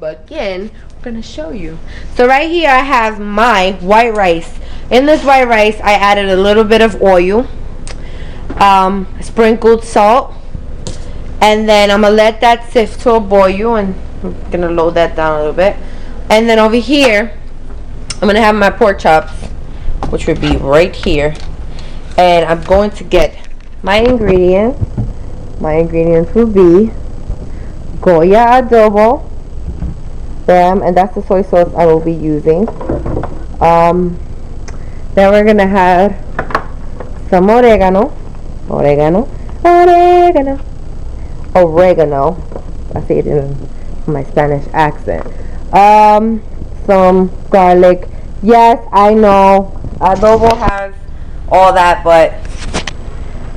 But again, I'm gonna show you. So right here I have my white rice. In this white rice I added a little bit of oil, sprinkled salt, and then I'm gonna let that sift to a boil, and I'm gonna load that down a little bit. And then over here I'm gonna have my pork chops, which would be right here. And I'm going to get my ingredients. My ingredients will be Goya adobo, and that's the soy sauce I will be using. Then we're gonna have some oregano. I say it in my Spanish accent. Some garlic. Yes, I know adobo has all that, but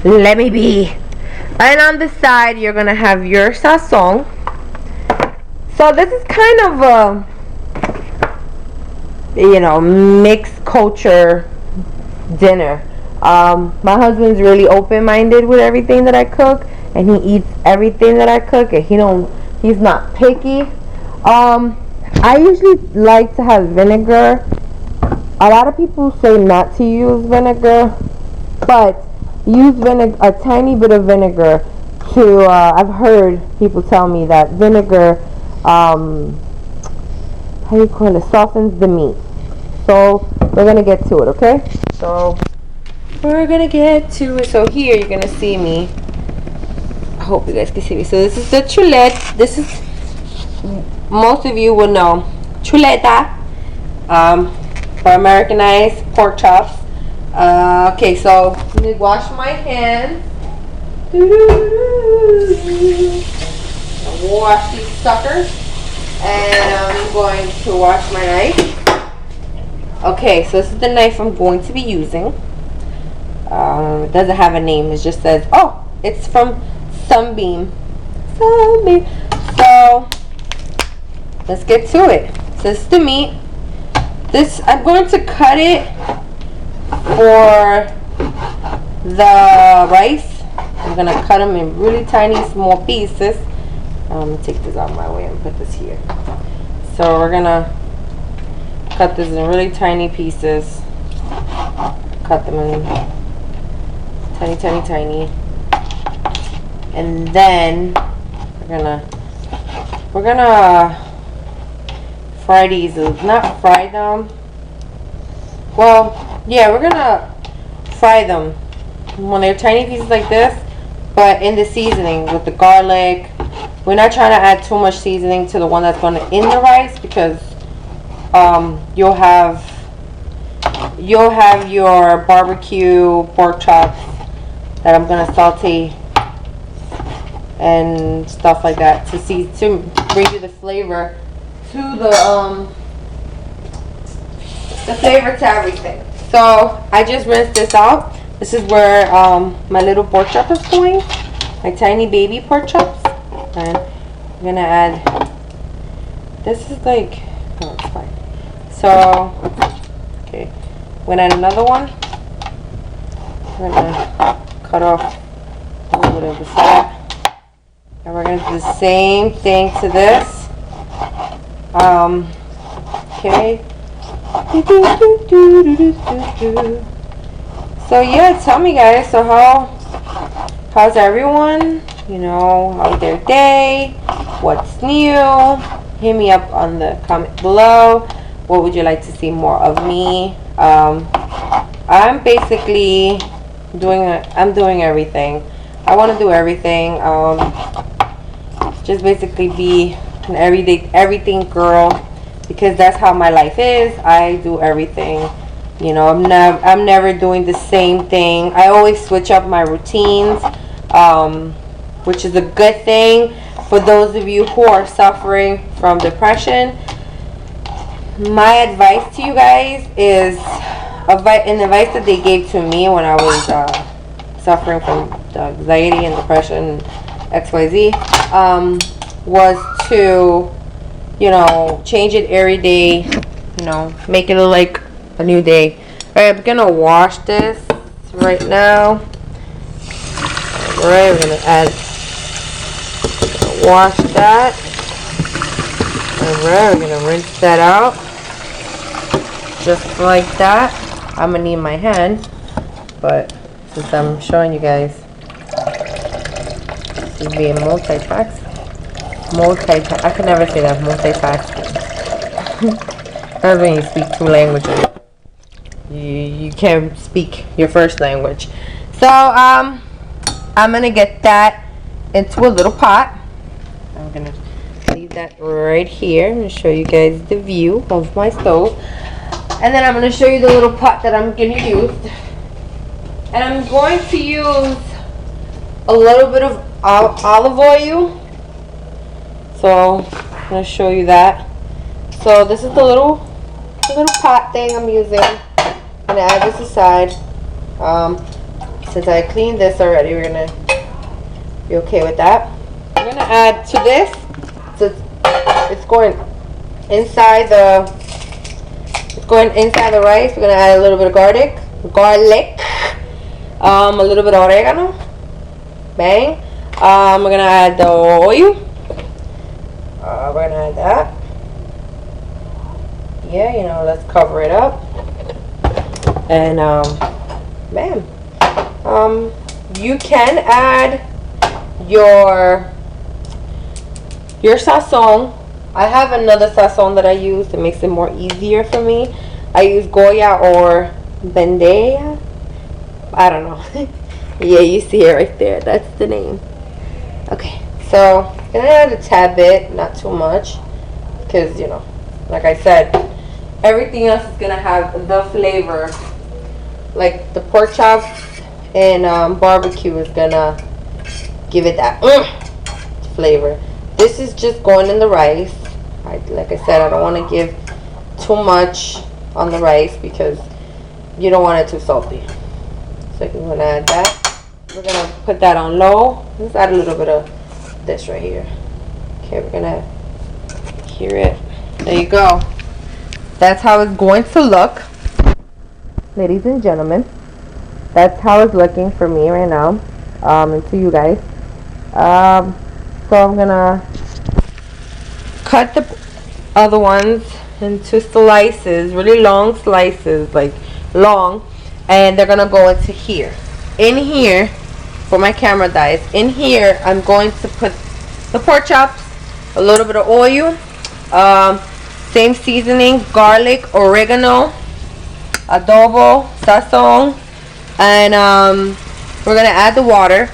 let me be. And on the side you're gonna have your sazon. So this is kind of a mixed culture dinner. My husband's really open-minded with everything that I cook, and he eats everything that I cook, and he's not picky. I usually like to have vinegar. A lot of people say not to use vinegar, but use a tiny bit of vinegar to I've heard people tell me that vinegar softens the meat. So we're gonna get to it, okay? So we're gonna get to it. So here you're gonna see me. I hope you guys can see me. So this is the chuleta. This is, most of you will know, chuleta, or Americanized pork chops. Okay, so let me wash my hands. Wash these suckers, and I'm going to wash my knife. Okay, so this is the knife I'm going to be using. It doesn't have a name. It just says, oh, it's from Sunbeam. So let's get to it. So this is the meat. This, I'm going to cut it for the rice. I'm going to cut them in really tiny small pieces. I'm going to take this out of my way and put this here. So we're going to cut this in really tiny pieces. Cut them in tiny. And then we're gonna fry these. Not fry them. Well, yeah, we're gonna fry them when they're tiny pieces like this, but in the seasoning with the garlic. We're not trying to add too much seasoning to the one that's going in the rice, because you'll have your barbecue pork chops that I'm gonna saute and stuff like that to bring you the flavor to the flavor to everything. So I just rinsed this out. This is where my little pork chop is going, my tiny baby pork chops. And I'm gonna add, this is like, oh, it's fine. So, okay, I'm gonna add another one. I'm gonna cut off a little bit of the fat. And we're gonna do the same thing to this. Okay. So yeah, tell me guys, so how's everyone? You know, how's their day? What's new? Hit me up on the comment below. What would you like to see more of me? I'm basically doing everything. I want to do everything. Just basically be an everything girl, because that's how my life is. I do everything. You know, I'm never doing the same thing. I always switch up my routines, which is a good thing for those of you who are suffering from depression. My advice to you guys is an advice that they gave to me when I was suffering from anxiety and depression, XYZ, was to, you know, change it every day, you know, make it look like a new day. Alright, I'm gonna wash this right now. Alright, we're gonna wash that. Alright, we're gonna rinse that out. Just like that. I'm gonna need my hand, but since I'm showing you guys, this is being multitasking. I can never say that, multitasking. That's when you speak two languages. You can't speak your first language. So I'm gonna get that into a little pot. I'm gonna leave that right here. I'm gonna show you guys the view of my stove, and then I'm gonna show you the little pot that I'm gonna use. And I'm going to use a little bit of olive oil. So I'm gonna show you that. So this is the little pot thing I'm using. I'm gonna add this aside. Since I cleaned this already, we're gonna be okay with that. We're gonna add to this. So it's going inside the rice. We're gonna add a little bit of garlic, a little bit of oregano. Bang. We're gonna add the oil. We're gonna add that. Yeah, let's cover it up. And bam. You can add your sazon. I have another sazon that I use that makes it more easier for me. I use Goya or Bendeya. I don't know. Yeah, you see it right there. That's the name. Okay, so I'm gonna add a tad bit, not too much, because like I said, everything else is gonna have the flavor. Like the pork chops and barbecue is gonna give it that flavor. This is just going in the rice. Like I said, I don't want to give too much on the rice because you don't want it too salty. So I'm gonna add that. We're gonna put that on low. Let's add a little bit of this right here. Okay, we're gonna hear it. There you go. That's how it's going to look, ladies and gentlemen. That's how it's looking for me right now, and to you guys. So I'm gonna cut the other ones into slices, really long slices, like long, and they're gonna go into here. In here, for my camera guys, in here I'm going to put the pork chops, a little bit of oil, same seasoning, garlic, oregano, adobo, sazon, and we're gonna add the water,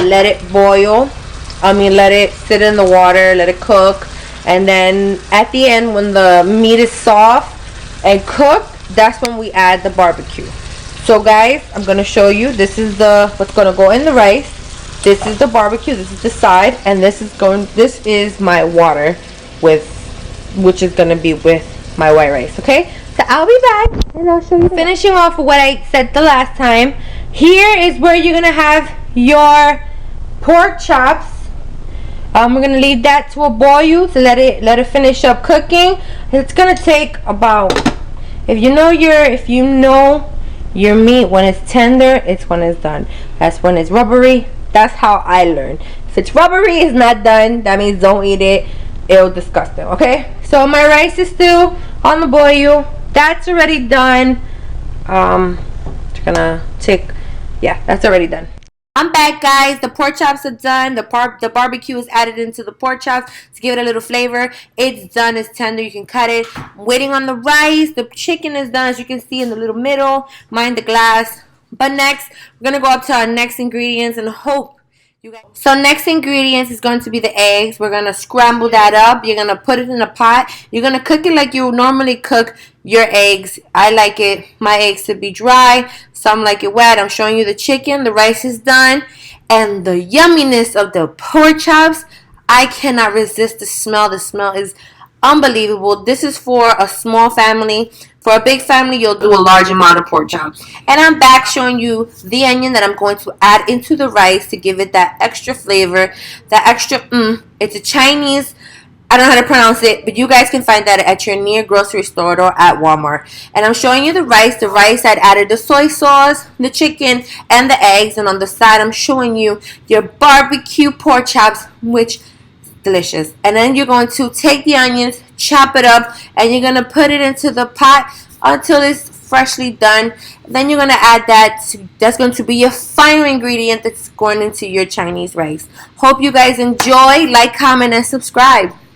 let it boil. Let it sit in the water, let it cook, and then at the end, when the meat is soft and cooked, that's when we add the barbecue. So guys, I'm gonna show you. This is what's gonna go in the rice. This is the barbecue. This is the side, and this is my water which is gonna be with my white rice. Okay, so I'll be back and I'll show you. Finishing off what I said the last time. Here is where you're gonna have your pork chops. We're gonna leave that to a boil to let it finish up cooking. It's gonna take about, if you know your meat, when it's tender, it's when it's done. That's when it's rubbery. That's how I learned. If it's rubbery, it's not done. That means don't eat it. It'll disgust them. Okay. So my rice is still on the boil. That's already done. It's gonna take. Yeah, that's already done. I'm back, guys. The pork chops are done. The barbecue is added into the pork chops to give it a little flavor. It's done. It's tender. You can cut it. I'm waiting on the rice. The chicken is done, as you can see in the little middle. Mind the glass. But next, we're going to go up to our next ingredients and hope you guys. So next ingredients is going to be the eggs. We're going to scramble that up. You're going to put it in a pot. You're going to cook it like you normally cook your eggs. I like my eggs to be dry. Some like it wet. I'm showing you the chicken. The rice is done. And the yumminess of the pork chops. I cannot resist the smell. The smell is unbelievable. This is for a small family. For a big family, you'll do a large amount of pork chops. And I'm back showing you the onion that I'm going to add into the rice to give it that extra flavor. That extra It's a Chinese, I don't know how to pronounce it, but you guys can find that at your near grocery store or at Walmart. And I'm showing you the rice. The rice, I'd added the soy sauce, the chicken, and the eggs. And on the side, I'm showing you your barbecue pork chops, which is delicious. And then you're going to take the onions, chop it up, and you're gonna put it into the pot until it's freshly done. Then you're gonna add that's going to be your final ingredient that's going into your Chinese rice. Hope you guys enjoy. Like, comment, and subscribe.